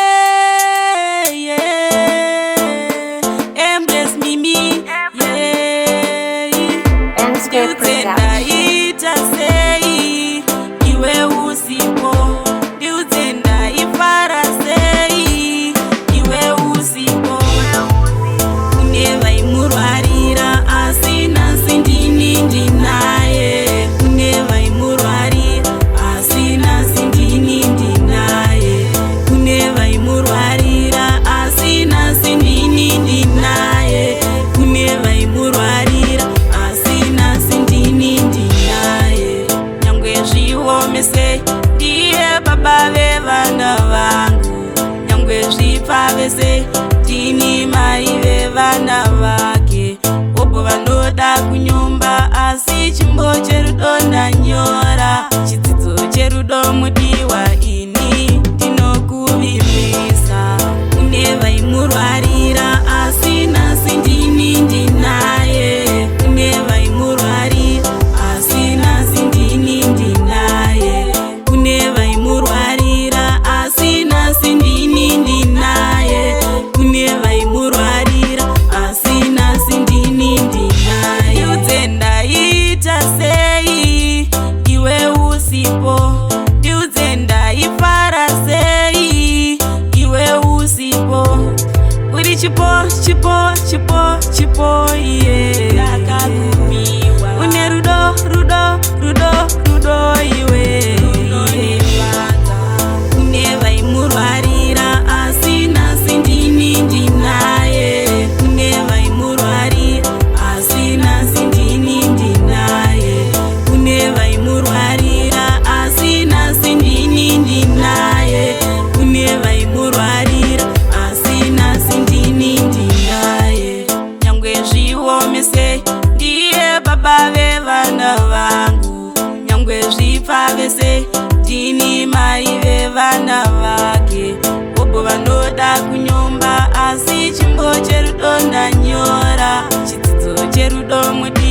Yeah, yeah. Embrace Mimi. Yeah. Landscape Production. Ita sei iwe usipo diutenda ifara sei iwe usipo uneva imurwarira asina sindini ndinaye uneva imurwarira asina sindini ndinaye uneva imurwarira asina sindini ndinaye uneva imurwarira asina sindini ndinaye nyangwe zviomese ndiye baba vevana vangu nyangwe zvipfa vese ndini mai vevana vake obvo vanoda kunyumba asi chimbo cherudo ndanyora chidzidzo cherudo mudiwa ini ndinokuvimbisa une vaimurwarira asina sindini ndinaye une vaimurwarira asina sindini ndinaye une vaimurwarira asina sindini ndinaye une vaimurwarira asina sindini ndinaye ndiudzendaita sei iwe usipo ndiudzendaifara sei iwe usipo uri chipo chipo chipo chipo iye akakumiwa une rudo rudo rudo rudo iwe une vaimurwarira asina sindini ndinaye une vaimurwarira asina sindini ndinaye une vaimurwarira asina sindini ndinaye une vaimurwarira asina sindini ndinaye nyangwe zviomese ndiye baba vevana vangu nyangwe zvipfa vese ndini mai vevana vake obvo vanoda kunyumba asi chimbo cherudo ndanyora chidzidzo cherudo mudi